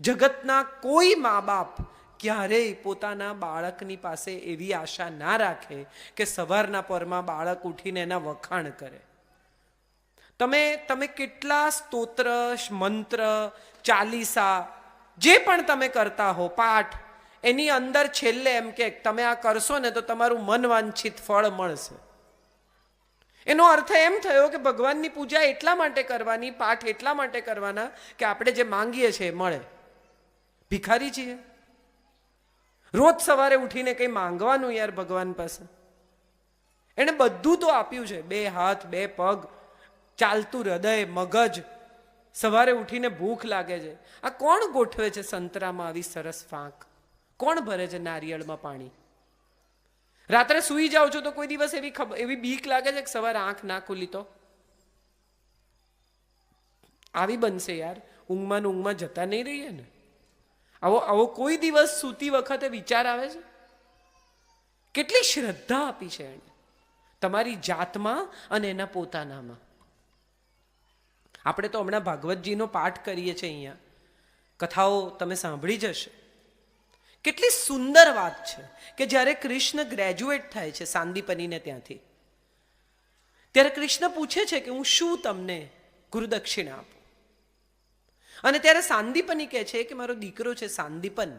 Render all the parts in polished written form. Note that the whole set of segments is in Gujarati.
જગતના કોઈ મા બાપ ક્યારેય પોતાના બાળકની પાસે એવી આશા ના રાખે કે સવારના પરમાં બાળક ઉઠીને એના વખાણ કરે. તમે કેટલા સ્તોત્ર, મંત્ર, ચાલીસા જે પણ તમે કરતા હો, પાઠ, એની અંદર છેલ્લે એમ કે તમે આ કરશો ને તો તમારું મન વાંછિત ફળ મળશે. એનો અર્થ એમ થયો કે ભગવાનની પૂજા એટલા માટે કરવાની, પાઠ એટલા માટે કરવાના કે આપણે જે માંગીએ છીએ એ મળે. ભિખારી છીએ? રોજ સવારે ઉઠીને કંઈ માંગવાનું યાર ભગવાન પાસે. એણે બધું તો આપ્યું છે, 2 હાથ, 2 પગ, ચાલતું હૃદય, મગજ. સવારે ઉઠીને ભૂખ લાગે છે, આ કોણ ગોઠવે છે સંતરામાં આવી સરસ ફાંક? કોણ ભરે છે નારિયેળમાં પાણી? રાત્રે સૂઈ જાઓ છો તો કોઈ દિવસ એવી બીક લાગે છે કે સવારે આંખ ના ખુલી તો આવી બનશે યાર? ઊંઘમાં જતા નહીં રહીએ ને. આવો કોઈ દિવસ સૂતી વખતે વિચાર આવે છે? કેટલી શ્રદ્ધા આપી છે એણે તમારી જાતમાં અને એના પોતાનામાં. આપણે તો હમણાં ભાગવતજીનો પાઠ કરીએ છીએ, અહીંયા કથાઓ તમે સાંભળી જશે. કેટલી સુંદર વાત છે કે જ્યારે કૃષ્ણ ગ્રેજ્યુએટ થાય છે સાંદીપનીને ત્યાંથી, ત્યારે કૃષ્ણ પૂછે છે કે હું શું તમને ગુરુદક્ષિણા આપું? અને ત્યારે સાંદીપની કહે છે કે મારો દીકરો છે સાંદીપન,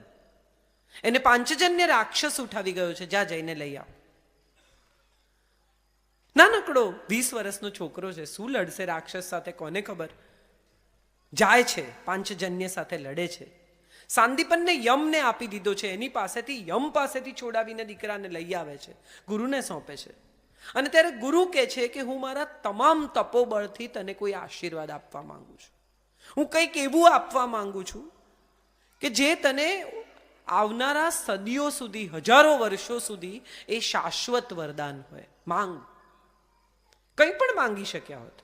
એને પાંચજન્ય રાક્ષસ ઉઠાવી ગયો છે, જા જઈને લઈ આવ. નાનકડો 20 વર્ષનો છોકરો છે, શું લડશે રાક્ષસ સાથે કોને ખબર? જાય છે, પાંચજન્ય સાથે લડે છે. સાંદીપનને યમને આપી દીધો છે, એની પાસેથી યમ પાસેથી છોડાવીને દીકરાને લઈ આવે છે, ગુરુને સોંપે છે. અને ત્યારે ગુરુ કહે છે કે હું મારા તમામ તપોબળથી તને કોઈ આશીર્વાદ આપવા માંગુ છું. હું કંઈક એવું આપવા માંગુ છું કે જે તને આવનારા સદીઓ સુધી, હજારો વર્ષો સુધી એ શાશ્વત વરદાન હોય. માંગ. કંઈ પણ માંગી શક્યા હોત.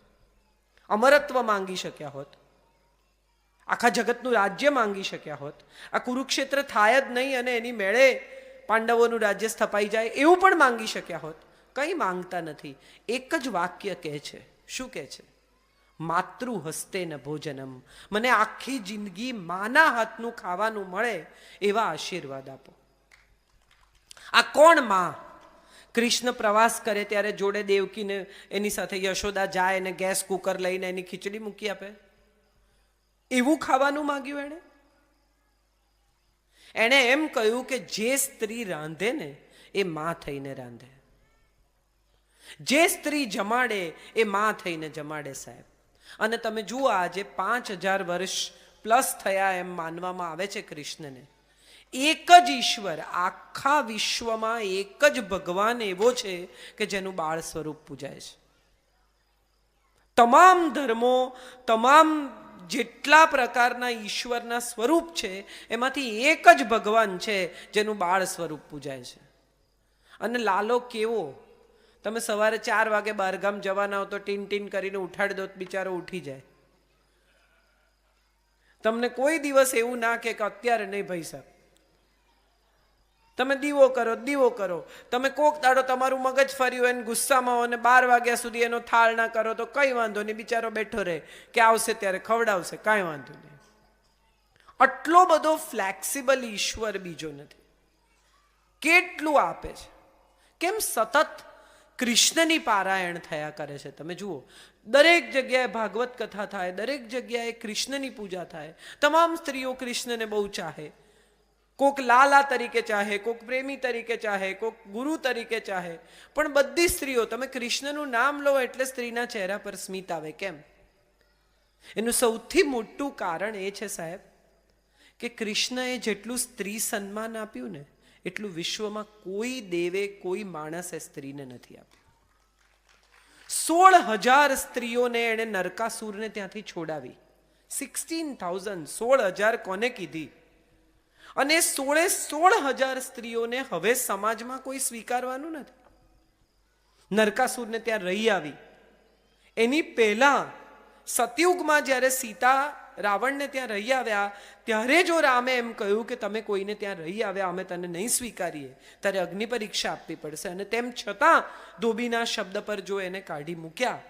અમરત્વ માંગી શક્યા હોત, આખા જગતનું રાજ્ય માંગી શક્યા હોત, આ કુરુક્ષેત્ર થાય જ નહીં અને એની મેળે પાંડવોનું રાજ્ય સ્થપાઈ જાય એવું પણ માંગી શક્યા હોત. કંઈ માંગતા નથી. એક જ વાક્ય કહે છે. શું કહે છે? માતૃહસ્તે ન ભોજનમ. મને આખી જિંદગી માના હાથનું ખાવાનું મળે એવા આશીર્વાદ આપો. આ કોણ માં? કૃષ્ણ પ્રવાસ કરે ત્યારે જોડે દેવકીને એની સાથે યશોદા જાય અને ગેસ કુકર લઈને એની ખીચડી મૂકી આપે. એવું ખાવાનું માંગ્યું એણે? એણે એમ કહ્યું કે જે સ્ત્રી રાંધે ને એ માં થઈને રાંધે, જે સ્ત્રી જમાડે એ માં થઈને જમાડે સાહેબ. અને તમે જુઓ આજે 5000 વર્ષ પ્લસ થયા એમ માનવામાં આવે છે કૃષ્ણને. એક જ ઈશ્વર, આખા વિશ્વમાં એક જ ભગવાન એવો છે કે જેનું બાળ સ્વરૂપ પૂજાય છે. તમામ ધર્મો, તમામ જેટલા પ્રકારના ઈશ્વરના સ્વરૂપ છે એમાંથી એક જ ભગવાન છે જેનું બાળ સ્વરૂપ પૂજાય છે. અને લાલો કેવો! તમે સવારે 4 વાગે બહારગામ જવાના હો તો ટીન ટીન કરીને ઉઠાડી દો, બિચારો ઉઠી જાય. તમને કોઈ દિવસ એવું ના કે અત્યારે નહીં ભાઈ સાહેબ, તમે દીવો કરો, દીવો કરો. તમે કોક દાડો તમારું મગજ ફર્યું હોય ને ગુસ્સામાં હો ને 12 વાગ્યા સુધી એનો થાળ ના કરો તો કંઈ વાંધો નહીં, બિચારો બેઠો રહે કે આવશે ત્યારે ખવડાવશે, કાંઈ વાંધો નહીં. આટલો બધો ફ્લેક્સિબલ ઈશ્વર બીજો નથી. કેટલું આપે છે! કેમ સતત કૃષ્ણની પારાયણ થયા કરે છે? તમે જુઓ, દરેક જગ્યાએ ભાગવત કથા થાય, દરેક જગ્યાએ કૃષ્ણની પૂજા થાય. તમામ સ્ત્રીઓ કૃષ્ણને બહુ ચાહે. કોક લાલા તરીકે ચાહે, કોક પ્રેમી તરીકે ચાહે, કોક ગુરુ તરીકે ચાહે. પણ બધી સ્ત્રીઓ, તમે કૃષ્ણનું નામ લો એટલે સ્ત્રીના ચહેરા પર સ્મિત આવે. કેમ? એનું સૌથી મોટું કારણ એ છે સાહેબ કે કૃષ્ણએ જેટલું સ્ત્રી સન્માન આપ્યું ને એટલું વિશ્વમાં કોઈ દેવે, કોઈ માણસે સ્ત્રીને નથી આપ્યું. 16,000 સ્ત્રીઓને એણે નરકાસુરને ત્યાંથી છોડાવી. 16,000, 16,000 કોને કીધી? અને 16,000 સ્ત્રીઓને હવે સમાજમાં કોઈ સ્વીકારવાનું નથી. નરકાસુરને ત્યાં રહી આવી. એની પહેલા સતયુગમાં જ્યારે સીતા રાવણને ત્યાં રહી આવ્યા ત્યારે જો રામે એમ કહ્યું કે તમે કોઈને ત્યાં રહી આવ્યા, અમે તને નહીં સ્વીકારીએ, ત્યારે અગ્નિ પરીક્ષા આપવી પડશે. અને તેમ છતાં ધોબીના શબ્દ પર જો એને કાઢી મૂક્યા,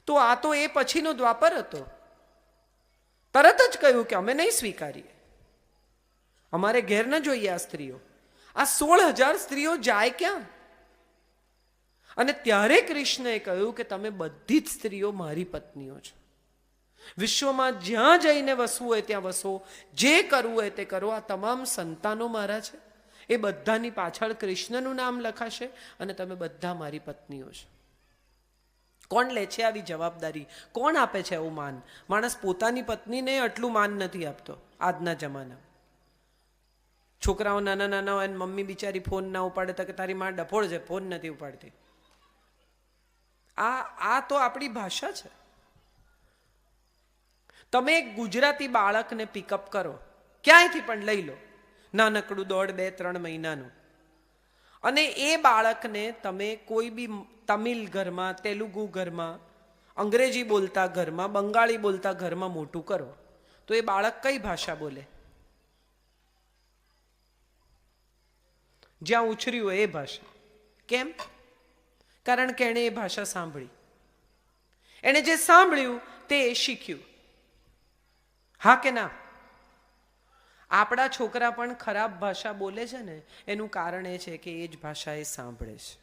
તો આ તો એ પછીનો દ્વાપર હતો. તરત જ કહ્યું કે અમે નહીં સ્વીકારીએ, અમારે ઘેર ન જોઈએ આ સ્ત્રીઓ. આ 16,000 સ્ત્રીઓ જાય ક્યાં? અને ત્યારે કૃષ્ણએ કહ્યું કે તમે બધી જ સ્ત્રીઓ મારી પત્નીઓ છો. વિશ્વમાં જ્યાં જઈને વસવું હોય ત્યાં વસો, જે કરવું હોય તે કરો. આ તમામ સંતાનો મારા છે, એ બધાની પાછળ કૃષ્ણનું નામ લખાશે અને તમે બધા મારી પત્નીઓ છો. કોણ લે છે આવી જવાબદારી? કોણ આપે છે આવું માન? માણસ પોતાની પત્નીને આટલું માન નથી આપતો આજના જમાનામાં. છોકરાઓ નાના નાના હોય, મમ્મી બિચારી ફોન ના ઉપાડે તો કે તારી માં ડફોળ છે, ફોન નથી ઉપાડતી. આ તો આપણી ભાષા છે. તમે એક ગુજરાતી બાળકને પિકઅપ કરો, ક્યાંયથી પણ લઈ લો, નાનકડું 1.5, 2, 3 મહિનાનું, અને એ બાળકને તમે કોઈ બી તમિલ ઘરમાં, તેલુગુ ઘરમાં, અંગ્રેજી બોલતા ઘરમાં, બંગાળી બોલતા ઘરમાં મોટું કરો, તો એ બાળક કઈ ભાષા બોલે? જ્યાં ઉછર્યું હોય એ ભાષા. કેમ? કારણ કે એણે એ ભાષા સાંભળી. એણે જે સાંભળ્યું તે શીખ્યું. હા કે ના? આપણા છોકરા પણ ખરાબ ભાષા બોલે છે ને, એનું કારણ એ છે કે એ જ ભાષા એ સાંભળે છે.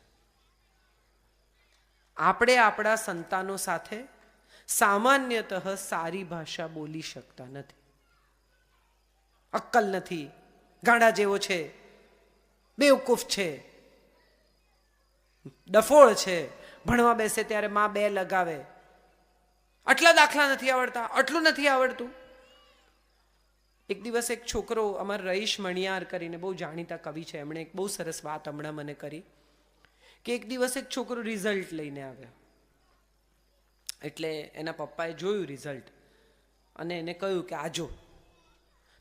આપણે આપણા સંતાનો સાથે સામાન્યતઃ સારી ભાષા બોલી શકતા નથી. અક્કલ નથી, ગાંડા જેવો છે, બેવકૂફ છે, ડફોળ છે, ભણવા બેસે ત્યારે માં 2 લગાવે, આટલા દાખલા નથી આવડતા, આટલું નથી આવડતું. એક દિવસ એક છોકરો, અમારા રહીશ મણિયાર કરીને બહુ જાણીતા કવિ છે, એમણે એક બહુ સરસ વાત હમણાં મને કરી કે એક દિવસ એક છોકરો રિઝલ્ટ લઈને આવ્યો. એટલે એના પપ્પાએ જોયું રિઝલ્ટ અને એને કહ્યું કે આ જો,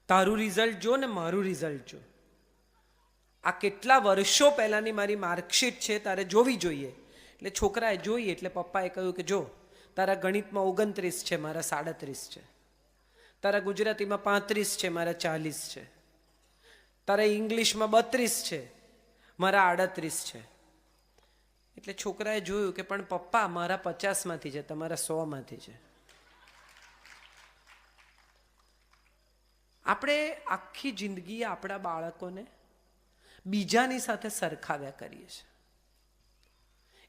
તારું રિઝલ્ટ જો ને મારું રિઝલ્ટ જો. આ કેટલા વર્ષો પહેલાની મારી માર્કશીટ છે, તારે જોવી જોઈએ. એટલે છોકરાએ જોઈ એટલે પપ્પાએ કહ્યું કે જો, તારા ગણિતમાં 29 છે, મારા 37 છે. તારા ગુજરાતીમાં 35 છે, મારા 40 છે. તારા ઇંગ્લિશમાં 32 છે, મારા 38 છે. એટલે છોકરાએ જોયું કે પણ પપ્પા મારા 50માંથી છે, તમારા 100માંથી છે. આપણે આખી જિંદગી આપણા બાળકોને બીજાની સાથે સરખાવ્યા કરીએ છીએ.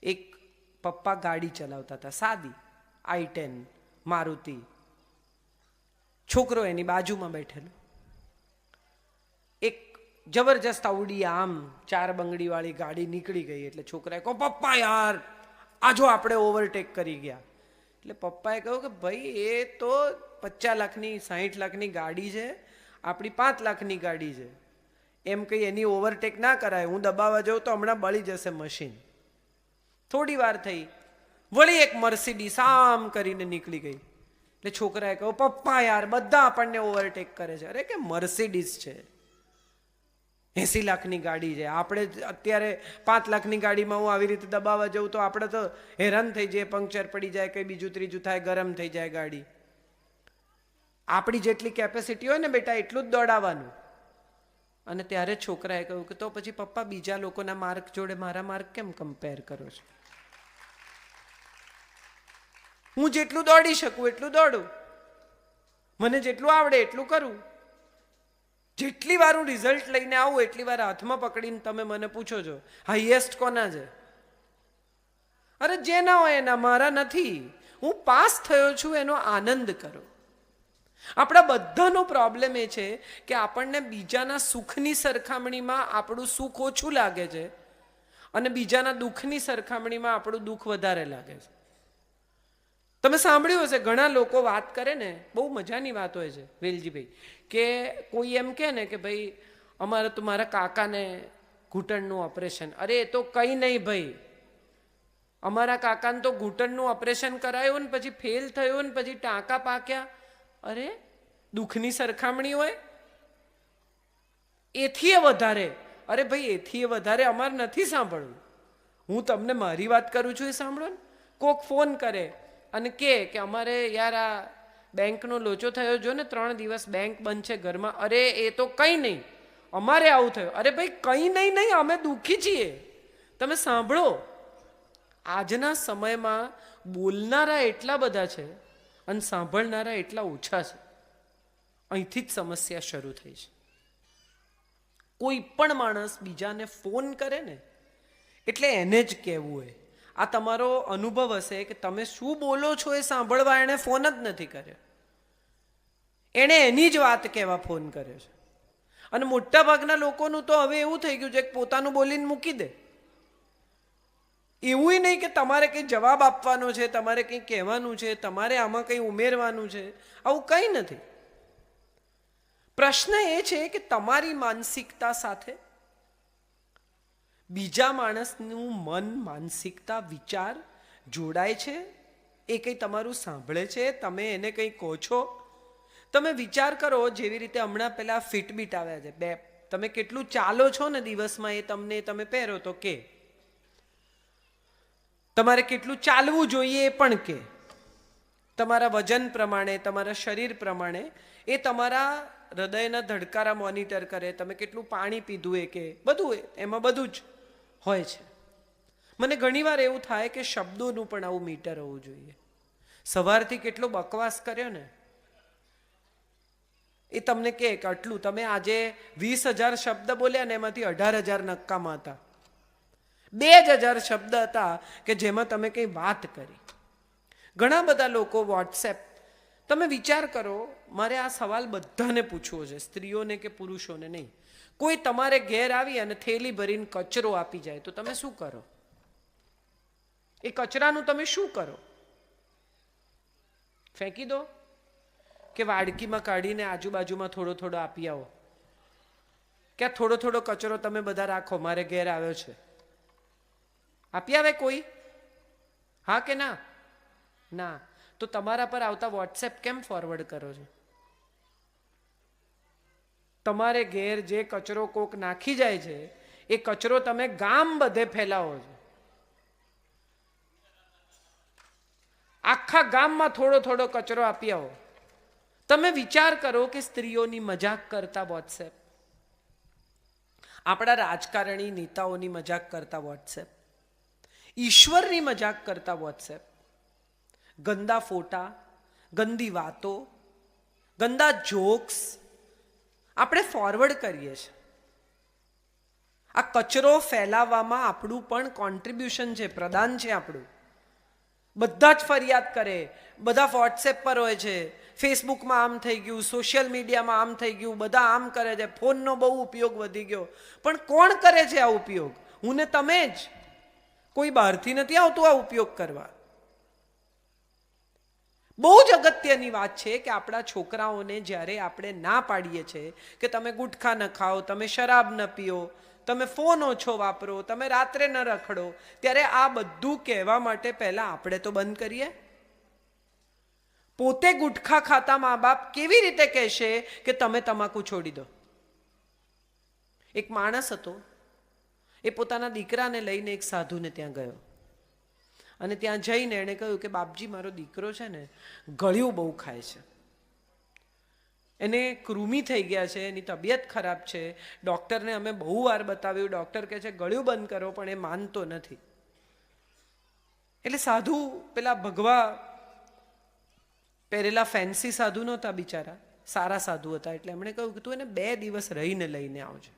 એક પપ્પા ગાડી ચલાવતા હતા, સાદી i10 મારુતિ. છોકરો એની બાજુમાં બેઠેલો, એક જબરજસ્ત અવડી આમ 4 બંગડી વાળી ગાડી નીકળી ગઈ. એટલે છોકરાએ કહ્યું પપ્પા યાર આ જો આપણે ઓવરટેક કરી ગયા. એટલે પપ્પાએ કહ્યું કે ભાઈ એ તો 50 લાખની 60 લાખની ગાડી છે, આપણી 5 લાખની ગાડી છે, એમ કહી એની ઓવરટેક ના કરાય. હું દબાવવા જાઉં તો હમણાં બળી જશે મશીન. થોડી વાર થઈ, વળી એક મર્સિડીઝ આમ કરીને નીકળી ગઈ. એટલે છોકરાએ કહ્યું પપ્પા યાર બધા આપણને ઓવરટેક કરે છે. અરે કે મર્સિડીઝ છે, 80 લાખની ગાડી છે, આપણે અત્યારે 5 લાખની ગાડીમાં હું આવી રીતે દબાવવા જાઉં તો આપણે તો હેરાન થઈ જાય, પંક્ચર પડી જાય, કંઈ બીજું ત્રીજું થાય, ગરમ થઈ જાય ગાડી. આપણી જેટલી કેપેસિટી હોય ને બેટા એટલું જ દોડાવવાનું. અને ત્યારે છોકરાએ કહ્યું કે તો પછી પપ્પા બીજા લોકોના માર્ક જોડે મારા માર્ક કેમ કમ્પેર કરો છો? હું જેટલું દોડી શકું એટલું દોડું, મને જેટલું આવડે એટલું કરું. જેટલી વાર હું રિઝલ્ટ લઈને આવું એટલી વાર હાથમાં પકડીને તમે મને પૂછો છો હાઈએસ્ટ કોના છે? અરે જે ના હોય એના, મારા નથી. હું પાસ થયો છું એનો આનંદ કરો. આપણા બધાનો પ્રોબ્લેમ એ છે કે આપણને બીજાના સુખની સરખામણીમાં આપણું સુખ ઓછું લાગે છે અને બીજાના દુઃખની સરખામણીમાં આપણું દુઃખ વધારે લાગે છે. તમે સાંભળ્યું હશે ઘણા લોકો વાત કરે ને, બહુ મજાની વાત હોય છે વેલજીભાઈ, કે કોઈ એમ કહે ને કે ભાઈ અમારે તો મારા કાકાને ઘૂંટણનું ઓપરેશન. અરે એ તો કંઈ નહીં ભાઈ, અમારા કાકાને તો ઘૂંટણનું ઓપરેશન કરાયું ને પછી ફેલ થયું ને પછી ટાંકા પાક્યા. અરે દુઃખની સરખામણી હોય એથી વધારે. અરે ભાઈ એથી વધારે અમારે નથી સાંભળવું. હું તમને મારી વાત કરું છું એ સાંભળો ને. કોક ફોન કરે અને કે અમારે યાર આ બેંકનો લોચો થયો, જો ને 3 દિવસ બેંક બંધ છે ઘરમાં. અરે એ તો કંઈ નહીં, અમારે આવું થયું. અરે ભાઈ કંઈ નહીં, અમે દુઃખી છીએ. તમે સાંભળો, આજના સમયમાં બોલનારા એટલા બધા છે અને સાંભળનારા એટલા ઓછા છે. અહીંથી જ સમસ્યા શરૂ થઈ છે. કોઈ પણ માણસ બીજાને ફોન કરે ને એટલે એને જ કહેવું હોય. આ તમારો અનુભવ હશે કે તમે શું બોલો છો એ સાંભળવા એણે ફોન જ નથી કર્યો, એણે એની જ વાત કહેવા ફોન કર્યો છે. અને મોટા ભાગના લોકોનું તો હવે એવું થઈ ગયું છે કે પોતાનું બોલીને મૂકી દે. એવું નહીં કે તમારે કંઈ જવાબ આપવાનો છે, તમારે કંઈ કહેવાનું છે, તમારે આમાં કંઈ ઉમેરવાનું છે, આવું કંઈ નથી. પ્રશ્ન એ છે કે તમારી માનસિકતા સાથે બીજા માણસનું મન, માનસિકતા, વિચાર જોડાય છે? એ કંઈ તમારું સાંભળે છે? તમે એને કંઈ કહો છો? તમે વિચાર કરો, જેવી રીતે હમણાં પેલા ફિટબીટ આવ્યા છે, બે તમે કેટલું ચાલો છો ને દિવસમાં એ તમને તમે પહેરો તો કે તમારે કેટલું ચાલવું જોઈએ એ પણ કે તમારા વજન પ્રમાણે, તમારા શરીર પ્રમાણે એ તમારા હૃદયના ધડકારા મોનિટર કરે, તમે કેટલું પાણી પીધું એ કે બધું, એમાં બધું જ હોય છે. મને ઘણીવાર એવું થાય કે શબ્દોનું પણ આવું મીટર હોવું જોઈએ. સવારથી કેટલો બકવાસ કર્યો ને એ તમને કહે કે આટલું તમે આજે 20,000 શબ્દ બોલ્યા ને એમાંથી 18,000 નક્કામાં હતા. 2,000 શબ્દ હતા કે જેમાં તમે કંઈ વાત કરી. ઘણા બધા લોકો વોટ્સએપ, તમે વિચાર કરો, મારે આ સવાલ બધાને પૂછવો છે, સ્ત્રીઓને કે પુરુષોને નહીં. કોઈ તમારે ઘેર આવી અને થેલી ભરીને કચરો આપી જાય તો તમે શું કરો? એ કચરાનું તમે શું કરો? ફેંકી દો કે વાડકીમાં કાઢીને આજુબાજુમાં થોડો થોડો આપી આવો? કે આ થોડો થોડો કચરો તમે બધા રાખો, મારે ઘેર આવ્યો છે, આપી આવે કોઈ? હા કે ના? ના. તો તમારા પર આવતા વોટ્સએપ કેમ ફોરવર્ડ કરો છો? તમારે ઘેર જે કચરો કોક નાખી જાય છે એ કચરો તમે ગામ બધે ફેલાવો છો. આખા ગામમાં થોડો થોડો કચરો આપી આવો. તમે વિચાર કરો કે સ્ત્રીઓની મજાક કરતા વોટ્સએપ, આપણા રાજકારણી નેતાઓની મજાક કરતા વોટ્સએપ, ઈશ્વરની મજાક કરતા વોટ્સએપ, ગંદા ફોટા, ગંદી વાતો, ગંદા જોક્સ આપણે ફોરવર્ડ કરીએ છીએ. આ કચરો ફેલાવવામાં આપણું પણ કોન્ટ્રીબ્યુશન છે, પ્રદાન છે આપણું. બધા જ ફરિયાદ કરે, બધા વોટ્સએપ પર હોય છે, ફેસબુકમાં આમ થઈ ગયું, સોશિયલ મીડિયામાં આમ થઈ ગયું, બધા આમ કરે છે, ફોનનો બહુ ઉપયોગ વધી ગયો. પણ કોણ કરે છે આ ઉપયોગ? હું ને તમે જ. કોઈ બહારથી નથી આવતું આ ઉપયોગ કરવા. બહુ જ અગત્યની વાત છે કે આપણા છોકરાઓને જ્યારે આપણે ના પાડીએ છીએ કે તમે ગુટખા ન ખાઓ, તમે શરાબ ન પીઓ, તમે ફોન ઓછો વાપરો, તમે રાત્રે ન રખડો, ત્યારે આ બધું કહેવા માટે પહેલા આપણે તો બંધ કરીએ. પોતે ગુટખા ખાતા મા બાપ કેવી રીતે કહેશે કે તમે તમાકુ છોડી દો? એક માણસ હતો, એ પોતાના દીકરાને લઈને એક સાધુને ત્યાં ગયો અને ત્યાં જઈને એણે કહ્યું કે બાપજી, મારો દીકરો છે ને ગળ્યું બહુ ખાય છે, એને કૃમિ થઈ ગયા છે, એની તબિયત ખરાબ છે, ડૉક્ટરને અમે બહુ વાર બતાવ્યું, ડૉક્ટર કહે છે ગળ્યું બંધ કરો, પણ એ માનતો નથી. એટલે સાધુ પેલા ભગવા પહેરેલા ફેન્સી સાધુ નહોતા બિચારા, સારા સાધુ હતા. એટલે એમણે કહ્યું કે તું એને 2 દિવસ રહીને લઈને આવજો.